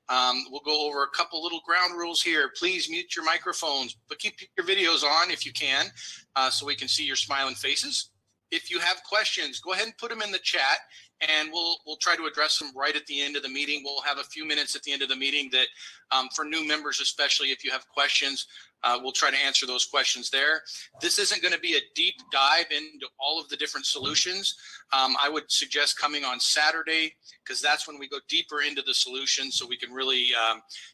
We'll go over a couple little ground rules here. Please mute your microphones, but keep your videos on if you can, so we can see your smiling faces. If you have questions, go ahead and put them in the chat, and we'll try to address them right at the end of the meeting. We'll have a few minutes at the end of the meeting that, for new members especially, if you have questions, we'll try to answer those questions there. This isn't going to be a deep dive into all of the different solutions. I would suggest coming on Saturday, because that's when we go deeper into the solutions, so we can really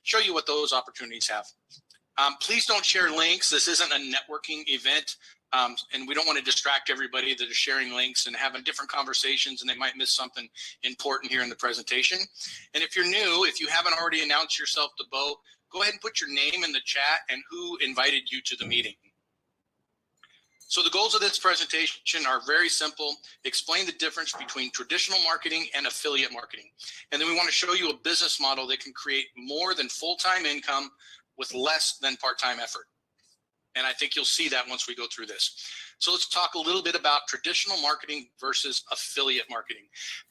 show you what those opportunities have. Please don't share links. This isn't a networking event. And we don't want to distract everybody that is sharing links and having different conversations, and they might miss something important here in the presentation. And if you're new, if you haven't already announced yourself to Bo, go ahead and put your name in the chat and who invited you to the meeting. So the goals of this presentation are very simple. Explain the difference between traditional marketing and affiliate marketing. And then we want to show you a business model that can create more than full-time income with less than part-time effort. And I think you'll see that once we go through this. So let's talk a little bit about traditional marketing versus affiliate marketing.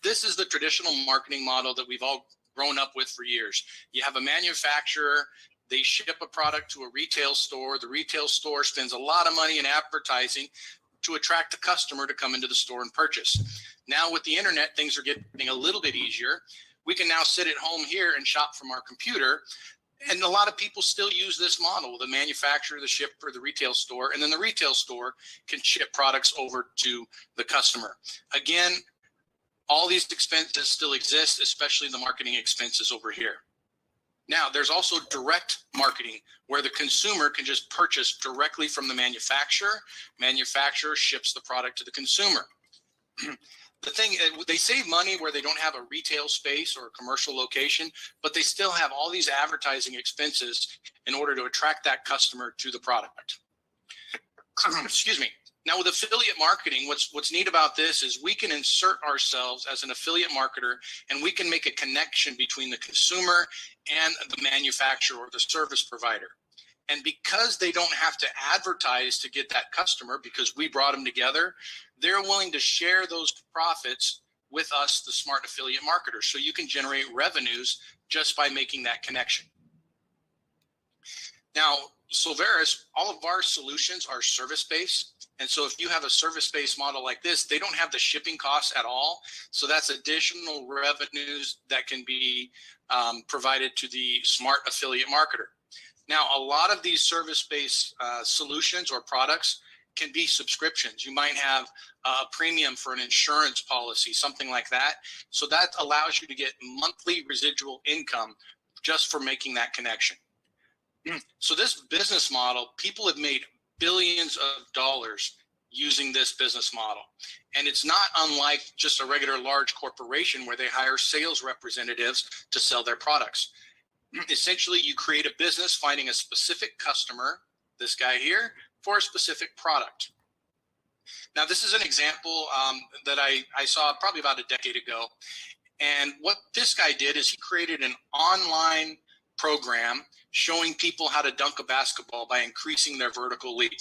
This is the traditional marketing model that we've all grown up with for years. You have a manufacturer, they ship a product to a retail store. The retail store spends a lot of money in advertising to attract the customer to come into the store and purchase. Now with the internet, things are getting a little bit easier. We can now sit at home here and shop from our computer. And a lot of people still use this model, the manufacturer, the shipper, the retail store, and then the retail store can ship products over to the customer. Again, all these expenses still exist, especially the marketing expenses over here. Now, there's also direct marketing where the consumer can just purchase directly from the manufacturer. Manufacturer ships the product to the consumer. The thing, they save money where they don't have a retail space or a commercial location, but they still have all these advertising expenses in order to attract that customer to the product. Excuse me. Now with affiliate marketing, what's neat about this is we can insert ourselves as an affiliate marketer, and we can make a connection between the consumer and the manufacturer or the service provider. And because they don't have to advertise to get that customer, because we brought them together, they're willing to share those profits with us, the smart affiliate marketers. So you can generate revenues just by making that connection. Now, Solveres, all of our solutions are service-based. And so if you have a service-based model like this, they don't have the shipping costs at all. So that's additional revenues that can be provided to the smart affiliate marketer. Now, a lot of these service-based solutions or products can be subscriptions. You might have a premium for an insurance policy, something like that. So that allows you to get monthly residual income just for making that connection. So this business model, people have made billions of dollars using this business model. And it's not unlike just a regular large corporation where they hire sales representatives to sell their products. Essentially, you create a business finding a specific customer, this guy here, for a specific product. Now, this is an example that I saw probably about a decade ago. And what this guy did is he created an online program showing people how to dunk a basketball by increasing their vertical leap.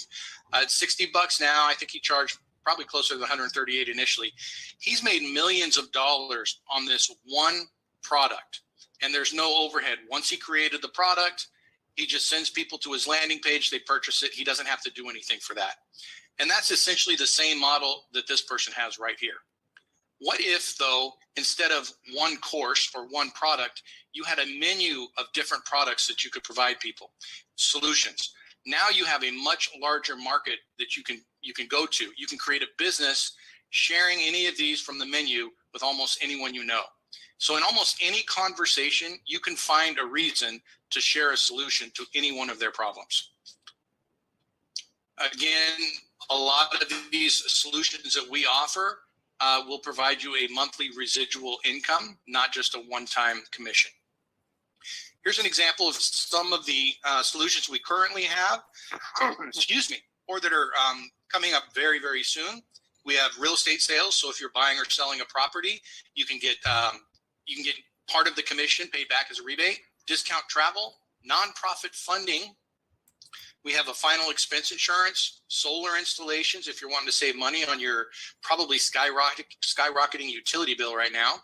It's $60 now. I think he charged probably closer to 138 initially. He's made millions of dollars on this one product, and there's no overhead. Once he created the product, he just sends people to his landing page, they purchase it. He doesn't have to do anything for that. And that's essentially the same model that this person has right here. What if, though, instead of one course or one product, you had a menu of different products that you could provide people, solutions? Now you have a much larger market that you can go to. You can create a business sharing any of these from the menu with almost anyone you know. So in almost any conversation, you can find a reason to share a solution to any one of their problems. Again, a lot of these solutions that we offer will provide you a monthly residual income, not just a one-time commission. Here's an example of some of the solutions we currently have, excuse me, or that are coming up very, very soon. We have real estate sales. So if you're buying or selling a property, you can get part of the commission paid back as a rebate. Discount travel, nonprofit funding. We have a final expense insurance, solar installations if you're wanting to save money on your probably skyrocketing utility bill right now.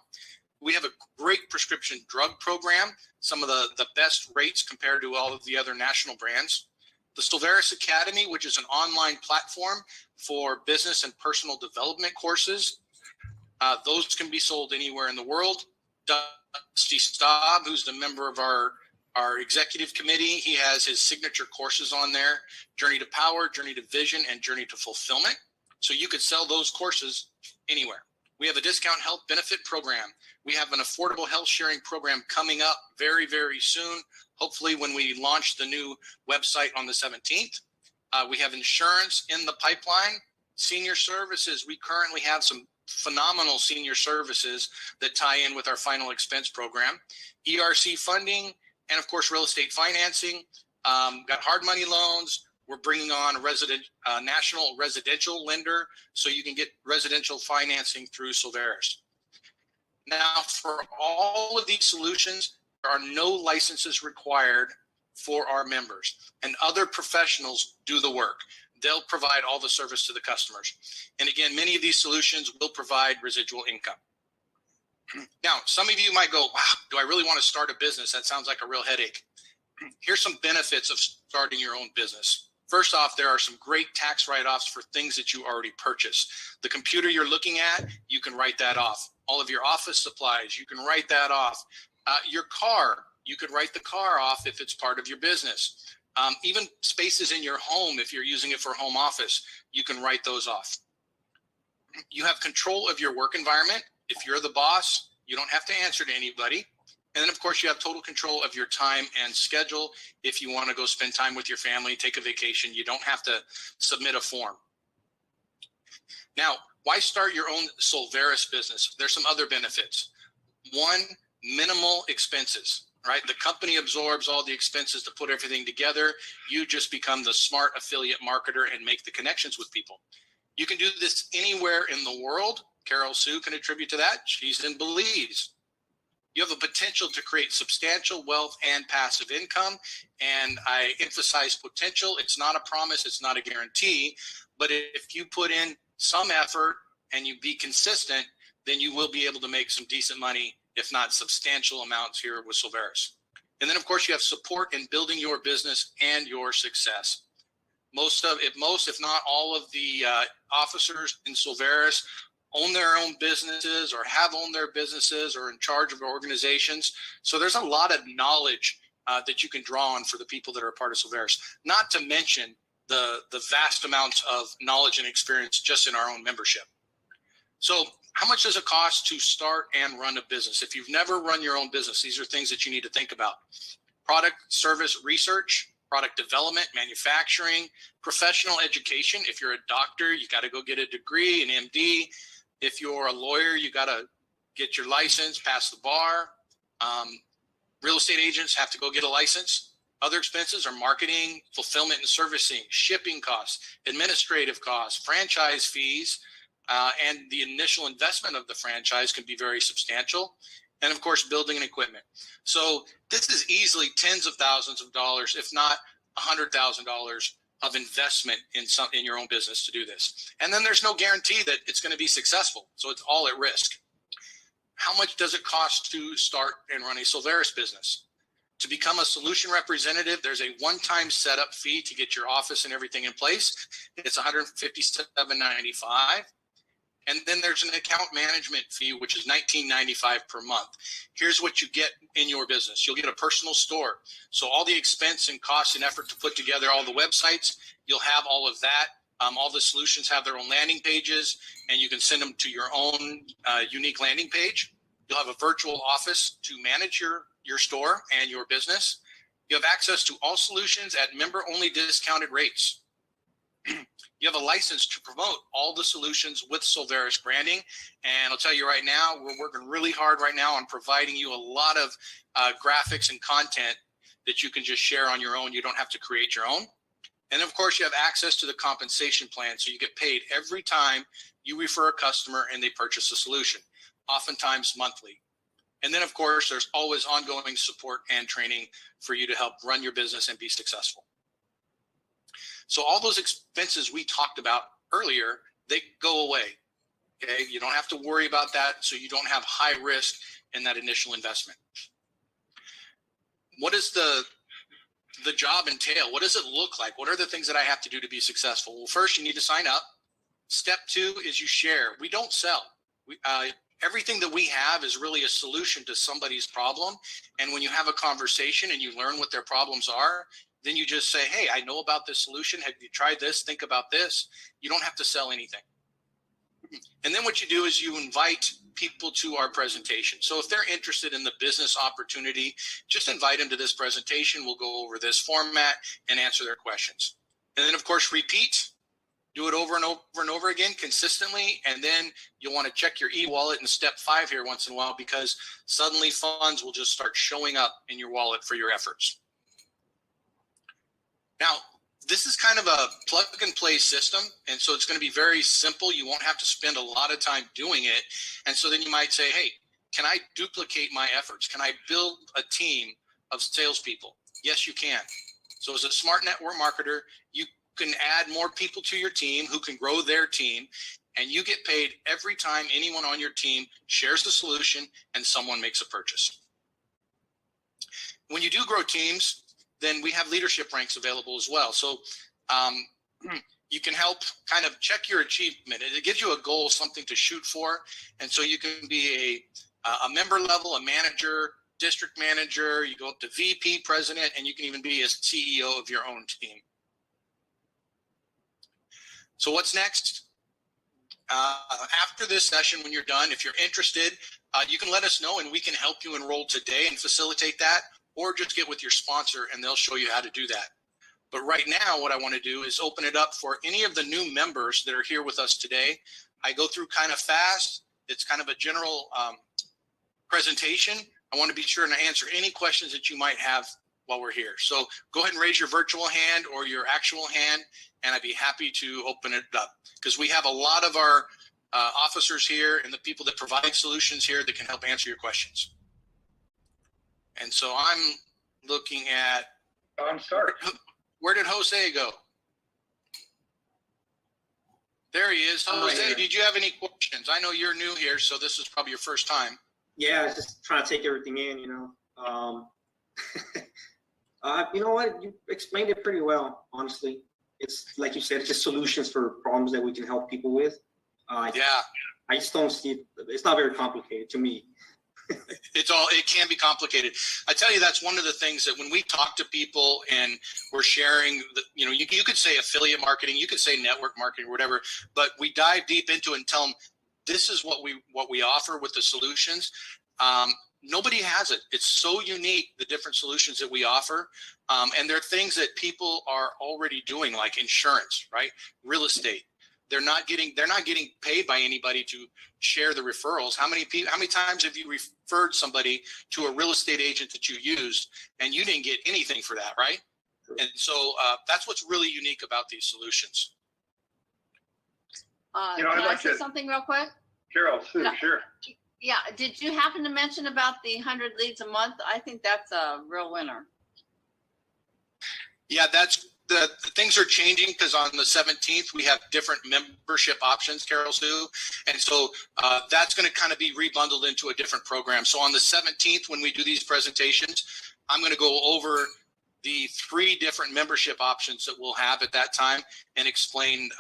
We have a great prescription drug program, some of the best rates compared to all of the other national brands. The Solveres Academy, which is an online platform for business and personal development courses. Those can be sold anywhere in the world. Dusty Staub, who's the member of our executive committee, he has his signature courses on there: Journey to Power, Journey to Vision, and Journey to Fulfillment. So you could sell those courses anywhere. We have a discount health benefit program. We have an affordable health sharing program coming up very, very soon, hopefully when we launch the new website on the 17th. We have insurance in the pipeline. Senior services, we currently have some phenomenal senior services that tie in with our final expense program. ERC funding, and of course, real estate financing. Got hard money loans. We're bringing on a national residential lender, so you can get residential financing through Solveres. Now, for all of these solutions, there are no licenses required for our members, and other professionals do the work. They'll provide all the service to the customers. And again, many of these solutions will provide residual income. Now, some of you might go, wow, do I really want to start a business? That sounds like a real headache. Here's some benefits of starting your own business. First off, there are some great tax write-offs for things that you already purchased. The computer you're looking at, you can write that off. All of your office supplies, you can write that off. Your car, you could write the car off if it's part of your business. Even spaces in your home, if you're using it for home office, you can write those off. You have control of your work environment. If you're the boss, you don't have to answer to anybody. And then, of course, you have total control of your time and schedule. If you want to go spend time with your family, take a vacation, you don't have to submit a form. Now, why start your own Solveres business? There's some other benefits. One, minimal expenses, right? The company absorbs all the expenses to put everything together. You just become the smart affiliate marketer and make the connections with people. You can do this anywhere in the world. Carol Sue can attribute to that. She's in Belize. You have a potential to create substantial wealth and passive income. And I emphasize potential. It's not a promise. It's not a guarantee. But if you put in some effort and you be consistent, then you will be able to make some decent money, if not substantial amounts here with Solveres. And then, of course, you have support in building your business and your success. Most, if not all of the officers in Solveres own their own businesses or have owned their businesses or in charge of organizations. So there's a lot of knowledge that you can draw on for the people that are a part of Solveres, not to mention the vast amounts of knowledge and experience just in our own membership. So how much does it cost to start and run a business? If you've never run your own business, these are things that you need to think about. Product, service, research, product development, manufacturing, professional education. If you're a doctor, you got to go get a degree, an MD. If you're a lawyer, you got to get your license, pass the bar. Real estate agents have to go get a license. Other expenses are marketing, fulfillment and servicing, shipping costs, administrative costs, franchise fees, and the initial investment of the franchise can be very substantial. And of course, building and equipment. So this is easily tens of thousands of dollars, if not $100,000 of investment in your own business to do this. And then there's no guarantee that it's going to be successful. So it's all at risk. How much does it cost to start and run a Solveres business? To become a solution representative, there's a one-time setup fee to get your office and everything in place. It's $157.95. And then there's an account management fee, which is $19.95 per month. Here's what you get in your business. You'll get a personal store. So all the expense and cost and effort to put together all the websites, you'll have all of that. All the solutions have their own landing pages, and you can send them to your own unique landing page. You'll have a virtual office to manage your store and your business. You have access to all solutions at member-only discounted rates. You have a license to promote all the solutions with Solveres branding. And I'll tell you right now, we're working really hard right now on providing you a lot of graphics and content that you can just share on your own. You don't have to create your own. And of course, you have access to the compensation plan. So you get paid every time you refer a customer and they purchase a solution, oftentimes monthly. And then, of course, there's always ongoing support and training for you to help run your business and be successful. So all those expenses we talked about earlier, they go away. Okay, you don't have to worry about that, so you don't have high risk in that initial investment. What does the job entail? What does it look like? What are the things that I have to do to be successful? Well, first, you need to sign up. Step 2 is you share. We don't sell. Everything that we have is really a solution to somebody's problem. And when you have a conversation and you learn what their problems are, then you just say, hey, I know about this solution. Have you tried this? Think about this. You don't have to sell anything. And then what you do is you invite people to our presentation. So if they're interested in the business opportunity, just invite them to this presentation. We'll go over this format and answer their questions. And then, of course, repeat. Do it over and over and over again consistently. And then you'll want to check your e-wallet in step 5 here once in a while, because suddenly funds will just start showing up in your wallet for your efforts. Now, this is kind of a plug and play system. And so it's going to be very simple. You won't have to spend a lot of time doing it. And so then you might say, hey, can I duplicate my efforts? Can I build a team of salespeople? Yes, you can. So as a smart network marketer, you can add more people to your team who can grow their team, and you get paid every time anyone on your team shares the solution and someone makes a purchase. When you do grow teams, then we have leadership ranks available as well. So you can help kind of check your achievement. It gives you a goal, something to shoot for. And so you can be a member level, a manager, district manager, you go up to VP, president, and you can even be a CEO of your own team. So what's next? After this session, when you're done, if you're interested, you can let us know and we can help you enroll today and facilitate that, or just get with your sponsor and they'll show you how to do that. But right now, what I want to do is open it up for any of the new members that are here with us today. I go through kind of fast. It's kind of a general presentation. I want to be sure to answer any questions that you might have while we're here. So go ahead and raise your virtual hand or your actual hand, and I'd be happy to open it up, because we have a lot of our officers here and the people that provide solutions here that can help answer your questions. And so I'm looking at, I'm sorry. Where did Jose go? There he is. Jose, did you have any questions? I know you're new here, so this is probably your first time. Yeah, I was just trying to take everything in, you know. You know what? You explained it pretty well, honestly. It's like you said, it's just solutions for problems that we can help people with. Yeah. I just don't see it. It's not very complicated to me. It can be complicated. I tell you, that's one of the things that when we talk to people and we're sharing, you could say affiliate marketing, you could say network marketing, whatever, but we dive deep into it and tell them this is what we offer with the solutions. Nobody has it. It's so unique, the different solutions that we offer. And there are things that people are already doing, like insurance, right? Real estate. They're not getting paid by anybody to share the referrals. How many times have you referred somebody to a real estate agent that you used and you didn't get anything for that, right? And so that's what's really unique about these solutions. Can I say something real quick? Carol, sure. Yeah, did you happen to mention about the 100 leads a month? I think that's a real winner. Yeah, the things are changing, because on the 17th we have different membership options, Carol Sue, and so that's going to kind of be rebundled into a different program. So on the 17th, when we do these presentations, I'm going to go over the 3 different membership options that we'll have at that time and explain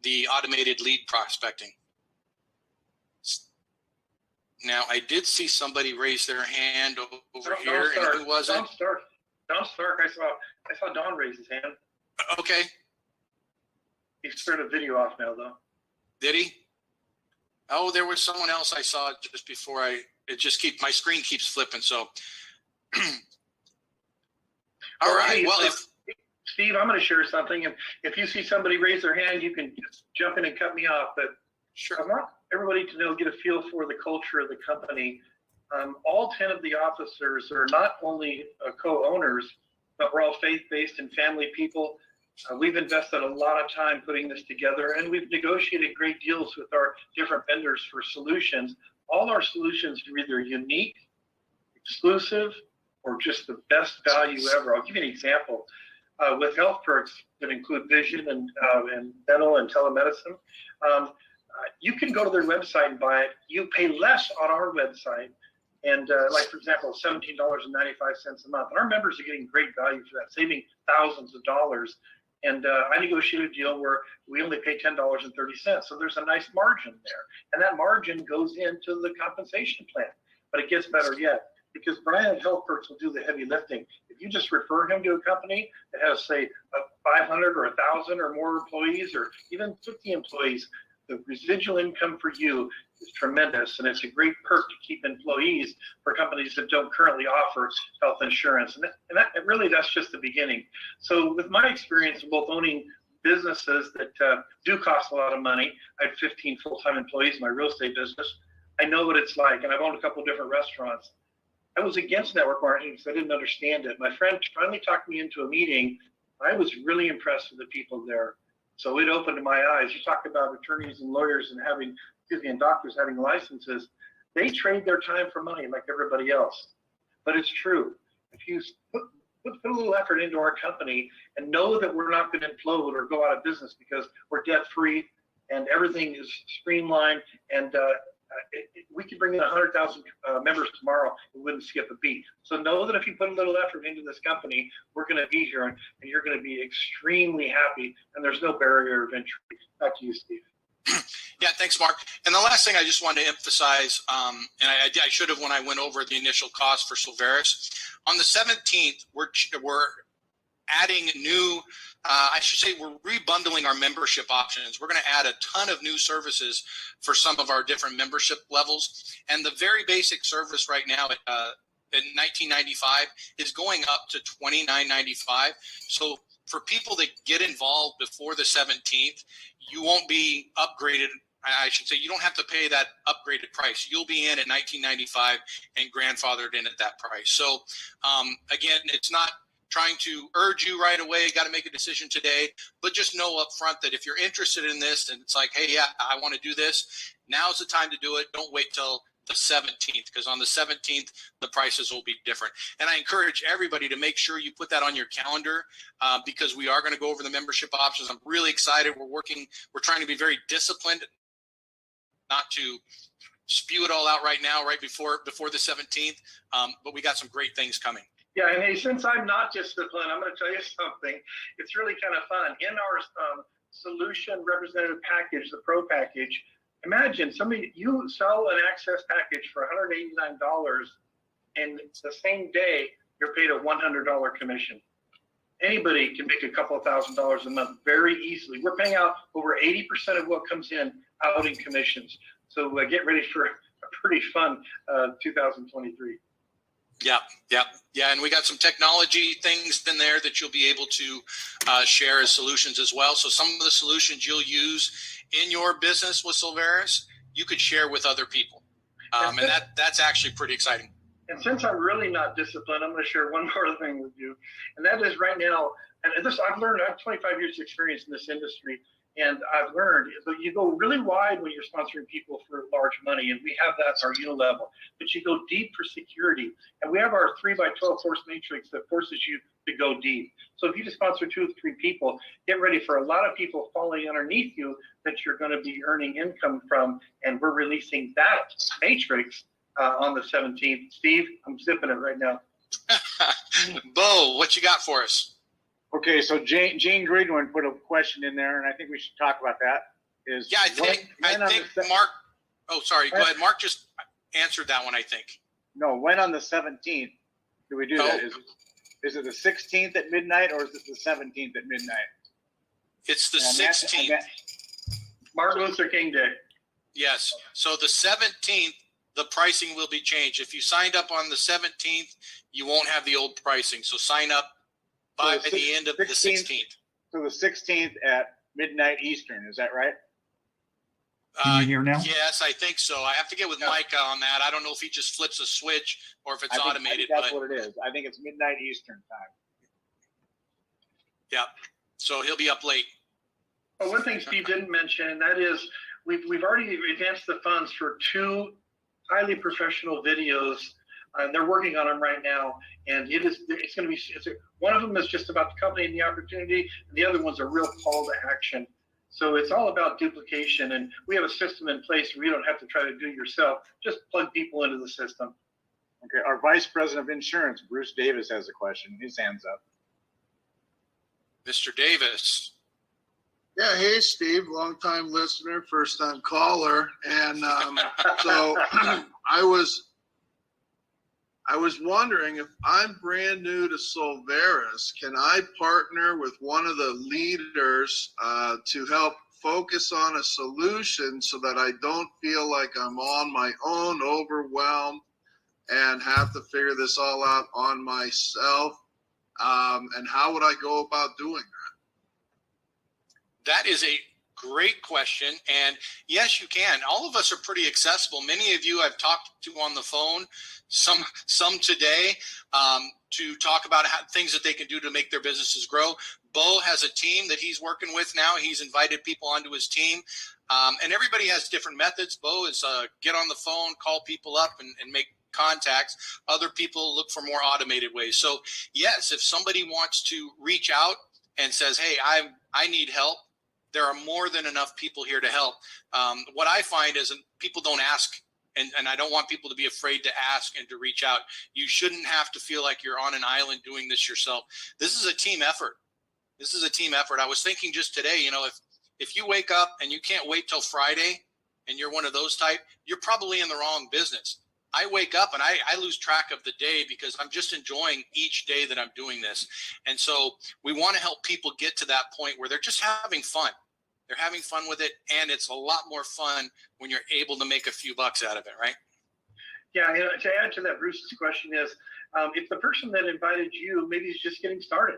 the automated lead prospecting. Now, I did see somebody raise their hand over here, and who was it? Don Stark. I saw Don raise his hand. Okay. He's turned the video off now, though. Did he? Oh, there was someone else I saw just before my screen keeps flipping. So, all right. Well, Steve, I'm going to share something. And if you see somebody raise their hand, you can just jump in and cut me off. But sure. I want everybody to get a feel for the culture of the company. All 10 of the officers are not only co-owners, but we're all faith-based and family people. We've invested a lot of time putting this together, and we've negotiated great deals with our different vendors for solutions. All our solutions are either unique, exclusive, or just the best value ever. I'll give you an example. With health perks that include vision and dental and telemedicine, You can go to their website and buy it. You pay less on our website. And like, for example, $17.95 a month. And our members are getting great value for that, saving thousands of dollars. And I negotiated a deal where we only pay $10.30. So there's a nice margin there. And that margin goes into the compensation plan. But it gets better yet, because Brian Health Perks will do the heavy lifting. If you just refer him to a company that has, say, 500 or 1,000 or more employees, or even 50 employees, the residual income for you is tremendous, and it's a great perk to keep employees for companies that don't currently offer health insurance. And really, that's just the beginning. So with my experience of both owning businesses that do cost a lot of money, I have 15 full-time employees in my real estate business. I know what it's like, and I've owned a couple of different restaurants. I was against network marketing because I didn't understand it. My friend finally talked me into a meeting. I was really impressed with the people there. So it opened my eyes. You talk about attorneys and lawyers and and doctors having licenses. They trade their time for money like everybody else. But it's true. If you put a little effort into our company and know that we're not going to implode or go out of business because we're debt free and everything is streamlined, and we could bring in 100,000 members tomorrow and wouldn't skip a beat. So know that if you put a little effort into this company, we're going to be here, and you're going to be extremely happy, and there's no barrier of entry. Back to you, Steve. Yeah, thanks, Mark. And the last thing I just wanted to emphasize, and I should have when I went over the initial cost for Solveres. On the 17th, we're adding new, I should say we're rebundling our membership options. We're going to add a ton of new services for some of our different membership levels. And the very basic service right now at $19.95 is going up to $29.95. So for people that get involved before the 17th, you won't be upgraded. I should say you don't have to pay that upgraded price. You'll be in at $19.95 and grandfathered in at that price. So again, it's not trying to urge you right away, got to make a decision today, but just know up front that if you're interested in this and it's like, hey, yeah, I want to do this, now's the time to do it. Don't wait till the 17th, because on the 17th, the prices will be different. And I encourage everybody to make sure you put that on your calendar because we are going to go over the membership options. I'm really excited. We're trying to be very disciplined, not to spew it all out right now, right before the 17th, but we got some great things coming. Yeah, and hey, since I'm not disciplined, I'm going to tell you something. It's really kind of fun. In our solution representative package, the pro package, imagine you sell an access package for $189, and the same day you're paid a $100 commission. Anybody can make a couple of $1,000s a month very easily. We're paying out over 80% of what comes in out in commissions. So get ready for a pretty fun 2023. Yeah. And we got some technology things in there that you'll be able to share as solutions as well. So some of the solutions you'll use in your business with Solveres, you could share with other people. And that's actually pretty exciting. And since I'm really not disciplined, I'm going to share one more thing with you. And that is right now, and this I've learned, I have 25 years experience in this industry. And I've learned that you go really wide when you're sponsoring people for large money, and we have that at our unit level. But you go deep for security, and we have our 3x12 force matrix that forces you to go deep. So if you just sponsor 2 or 3 people, get ready for a lot of people falling underneath you that you're going to be earning income from, and we're releasing that matrix on the 17th. Steve, I'm zipping it right now. Bo, what you got for us? Okay, so Gene Greenwood put a question in there, and I think we should talk about that. I think Mark. Oh, sorry. Go ahead. Mark just answered that one, I think. No, when on the 17th do we do that? Is it the 16th at midnight, or is it the 17th at midnight? It's the 16th. Martin Luther King Day. Yes. So the 17th, the pricing will be changed. If you signed up on the 17th, you won't have the old pricing. So sign up by the end of the 16th. So the 16th at midnight Eastern, is that right? Can you hear now? Yes, I think so. I have to get with Mike on that. I don't know if he just flips a switch or if it's automated. I think that's what it is. I think it's midnight Eastern time. Yeah. So he'll be up late. Well, one thing Steve didn't mention, and that is we've already advanced the funds for 2 highly professional videos. They're working on them right now, and it's going to be one of them is just about the company and the opportunity, and the other one's a real call to action. So it's all about duplication, and we have a system in place where you don't have to try to do it yourself. Just plug people into the system. Okay, our Vice President of Insurance, Bruce Davis, has a question. His hand's up. Mr. Davis. Yeah, hey Steve, long-time listener, first-time caller, and so I was wondering if I'm brand new to Solveres, can I partner with one of the leaders to help focus on a solution so that I don't feel like I'm on my own, overwhelmed, and have to figure this all out on myself? And how would I go about doing that? That is a great question. And yes, you can. All of us are pretty accessible. Many of you I've talked to on the phone, some today, to talk about things that they can do to make their businesses grow. Bo has a team that he's working with now. He's invited people onto his team. And everybody has different methods. Bo is get on the phone, call people up, and make contacts. Other people look for more automated ways. So yes, if somebody wants to reach out and says, hey, I need help, there are more than enough people here to help. What I find is people don't ask, and I don't want people to be afraid to ask and to reach out. You shouldn't have to feel like you're on an island doing this yourself. This is a team effort. This is a team effort. I was thinking just today, if you wake up and you can't wait till Friday and you're one of those type, you're probably in the wrong business. I wake up and I lose track of the day because I'm just enjoying each day that I'm doing this. And so we want to help people get to that point where they're just having fun. They're having fun with it. And it's a lot more fun when you're able to make a few bucks out of it, right? Yeah, to add to that, Bruce's question is, if the person that invited you maybe is just getting started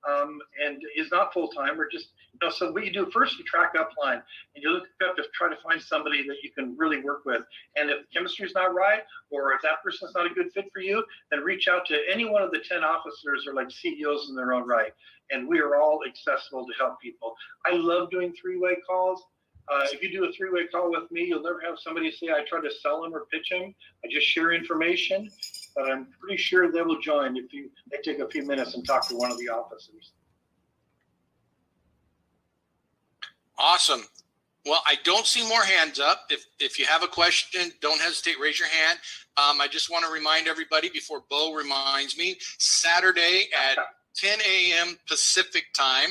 and is not full-time or just, so what you do first, you track upline and you look up to try to find somebody that you can really work with. And if chemistry is not right, or if that person's not a good fit for you, then reach out to any one of the 10 officers or like CEOs in their own right. And we are all accessible to help people. I love doing three-way calls. If you do a three-way call with me, you'll never have somebody say, I try to sell them or pitch them. I just share information, but I'm pretty sure they will join if they take a few minutes and talk to one of the officers. Awesome. Well, I don't see more hands up. If you have a question, don't hesitate, raise your hand. I just want to remind everybody before Bo reminds me, Saturday at 10 a.m. Pacific time,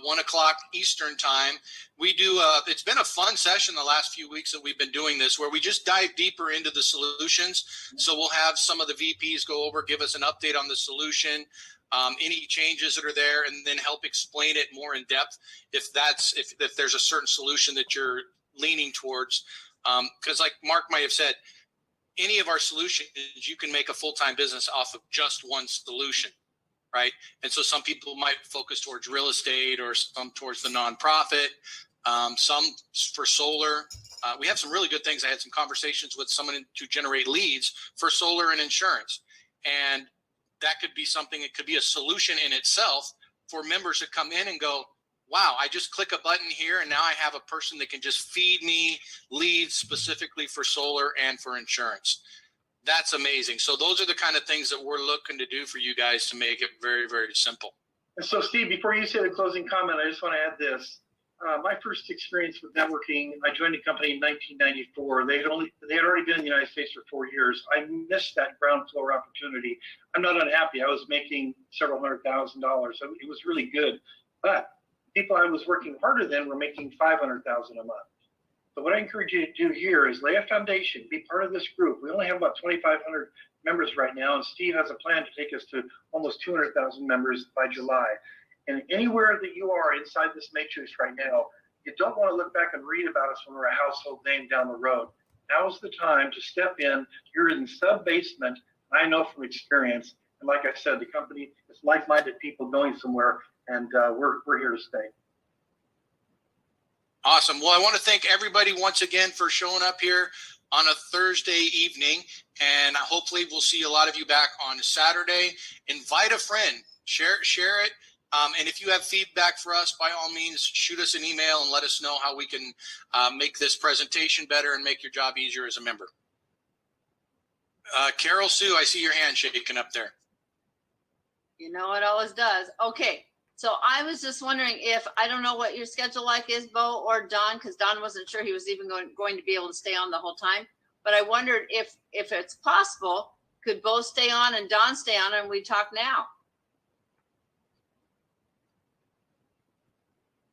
1 o'clock Eastern time, we do, it's been a fun session the last few weeks that we've been doing this, where we just dive deeper into the solutions. So we'll have some of the VPs go over, give us an update on the solution, any changes that are there, and then help explain it more in depth if there's a certain solution that you're leaning towards. Because like Mark might have said, any of our solutions, you can make a full-time business off of just one solution, right? And so some people might focus towards real estate, or some towards the nonprofit, some for solar. We have some really good things. I had some conversations with someone to generate leads for solar and insurance. And that could be something, it could be a solution in itself for members that come in and go, wow, I just click a button here and now I have a person that can just feed me leads specifically for solar and for insurance. That's amazing. So those are the kind of things that we're looking to do for you guys to make it very, very simple. And so Steve, before you say the closing comment, I just want to add this. My first experience with networking, I joined a company in 1994. They had already been in the United States for 4 years. I missed that ground floor opportunity. I'm not unhappy. I was making several $100,000. So it was really good. But people I was working harder than were making $500,000 a month. So what I encourage you to do here is lay a foundation, be part of this group. We only have about 2,500 members right now, and Steve has a plan to take us to almost 200,000 members by July. And anywhere that you are inside this matrix right now, you don't want to look back and read about us when we're a household name down the road. Now's the time to step in. You're in sub-basement. I know from experience. And like I said, the company is like-minded people going somewhere, and we're here to stay. Awesome. Well, I want to thank everybody once again for showing up here on a Thursday evening. And hopefully we'll see a lot of you back on Saturday. Invite a friend. Share it. And if you have feedback for us, by all means, shoot us an email and let us know how we can make this presentation better and make your job easier as a member. Carol Sue, I see your hand shaking up there. You know, it always does. Okay. So I was just wondering if, I don't know what your schedule like is, Bo or Don, because Don wasn't sure he was even going to be able to stay on the whole time. But I wondered if it's possible, could Bo stay on and Don stay on and we talk now?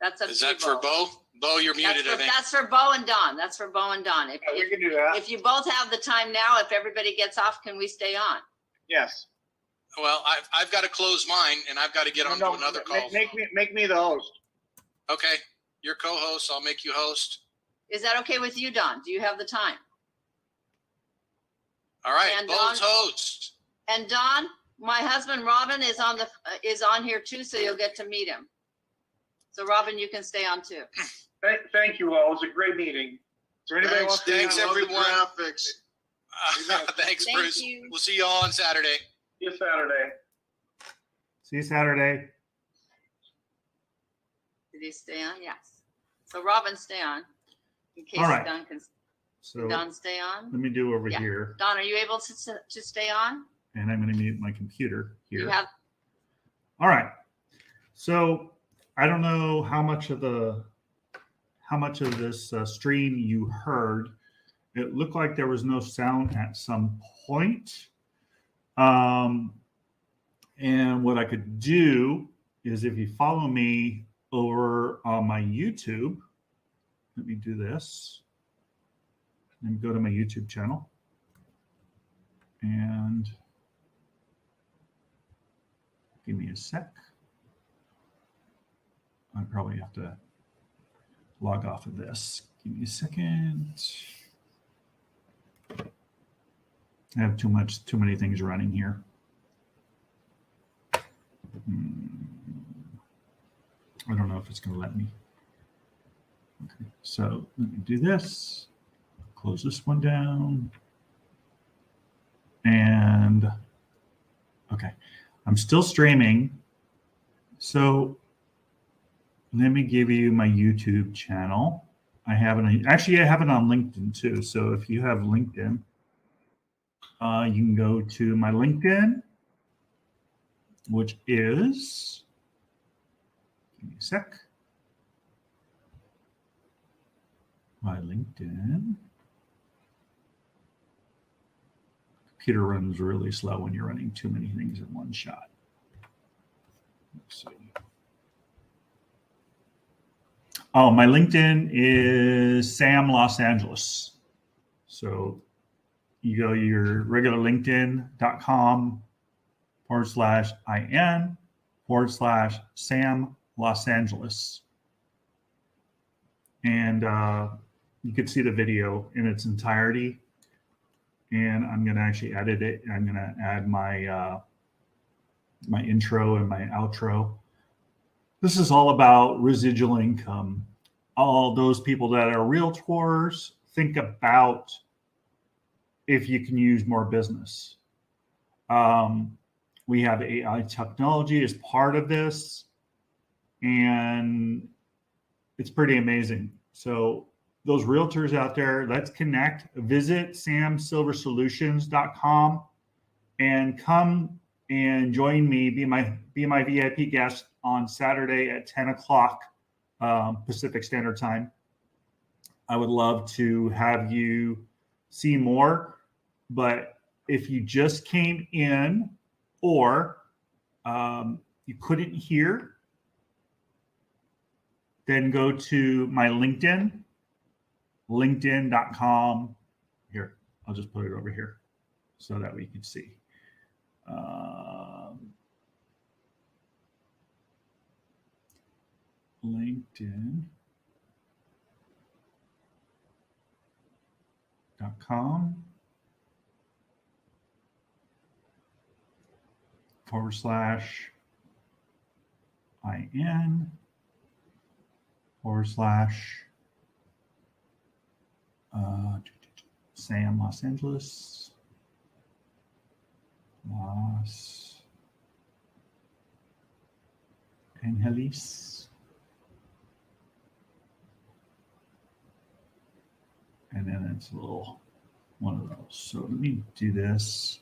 That's up Is to you, that for Bo? Bo, you're muted, I think. That's for Bo and Don. That's for Bo and Don. Yeah, we can do that. If you both have the time now, if everybody gets off, can we stay on? Yes. Well, I've got to close mine and I've got to get on to another call. Make me the host. Okay, you're co-host. I'll make you host. Is that okay with you, Don? Do you have the time? All right, And Bo's Don- host. And Don, my husband Robin is on here too, so you'll get to meet him. So Robin, you can stay on too. Thank you all. It was a great meeting. Is there anybody wants to? Thanks, I love the everyone. graphics. Thanks, Thank Bruce. you. We'll see you all on Saturday. See you Saturday. See you Saturday. Did he stay on? Yes. So Robin, stay on. In case All right. Don can So Don stay on. let me do over Yeah. here, Don, are you able to stay on? and I'm going to mute my computer here. You have All right. So I don't know how much of this stream you heard. It looked like there was no sound at some point. And what I could do is, if you follow me over on my YouTube, let me do this. And go to my YouTube channel. And give me a sec. I probably have to log off of this. Give me a second. I have too many things running here. I don't know if it's going to let me. Okay, so let me do this. Close this one down. And okay, I'm still streaming. So let me give you my YouTube channel. I have it on LinkedIn too. So if you have LinkedIn, you can go to my LinkedIn, which is, give me a sec. My LinkedIn. Computer runs really slow when you're running too many things in one shot. Let's see. Oh, my LinkedIn is Sam Los Angeles. So you go to your regular LinkedIn.com/IN/Sam Los Angeles. And you could see the video in its entirety. And I'm going to actually edit it. I'm going to add my my intro and my outro. This is all about residual income. All those people that are realtors, think about if you can use more business. We have AI technology as part of this, and it's pretty amazing. So those realtors out there, let's connect. Visit samsilversolutions.com and come and join me, be my VIP guest on Saturday at 10 o'clock Pacific Standard Time. I would love to have you see more, but if you just came in or you couldn't hear, then go to my LinkedIn, linkedin.com. Here, I'll just put it over here so that we can see. LinkedIn.com /IN / Sam Los Angeles. Los Angeles. And then it's a little one of those. So let me do this.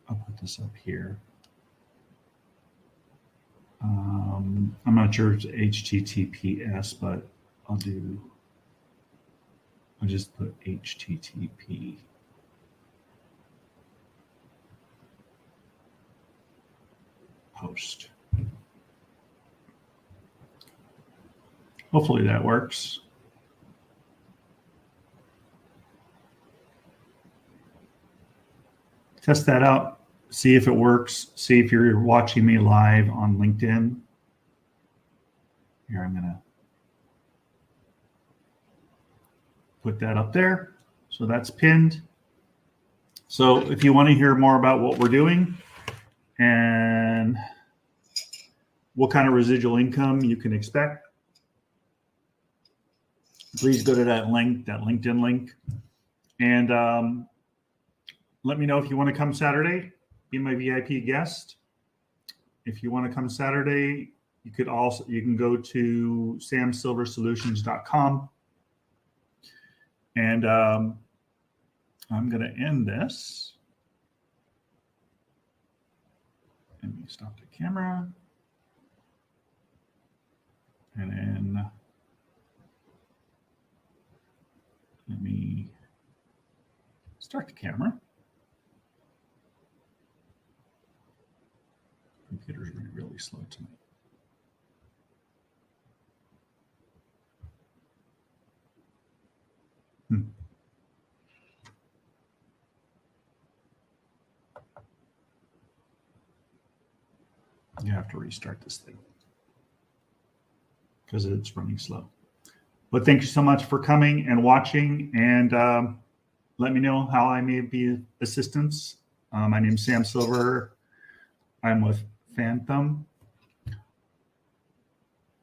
I'll put this up here. I'm not sure it's HTTPS, but I'll just put HTTP. Post. Hopefully that works. Test that out. See if it works. See if you're watching me live on LinkedIn. Here, I'm going to put that up there. So that's pinned. So if you want to hear more about what we're doing and what kind of residual income you can expect, please go to that link, that LinkedIn link, and let me know if you want to come Saturday, be my VIP guest. If you want to come Saturday, you can go to samsilversolutions.com. And I'm going to end this. Let me stop the camera. And then let me start the camera. Computer's really slow tonight. You have to restart this thing because it's running slow. But thank you so much for coming and watching, and let me know how I may be of assistance. My name is Sam Silver. I'm with Phantom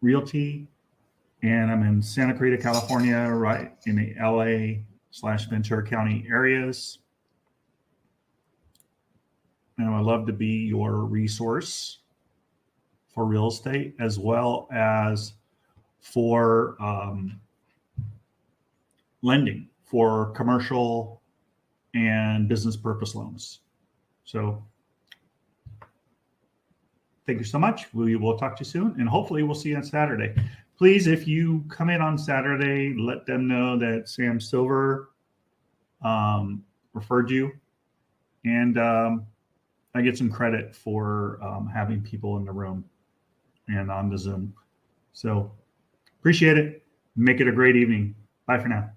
Realty, and I'm in Santa Clarita, California, right in the LA/Ventura County areas. And I would love to be your resource for real estate, as well as for lending for commercial and business purpose loans. So thank you so much. We will talk to you soon, and hopefully we'll see you on Saturday. Please, if you come in on Saturday, let them know that Sam Silver referred you, and I get some credit for having people in the room and on the Zoom. So appreciate it. Make it a great evening. Bye for now.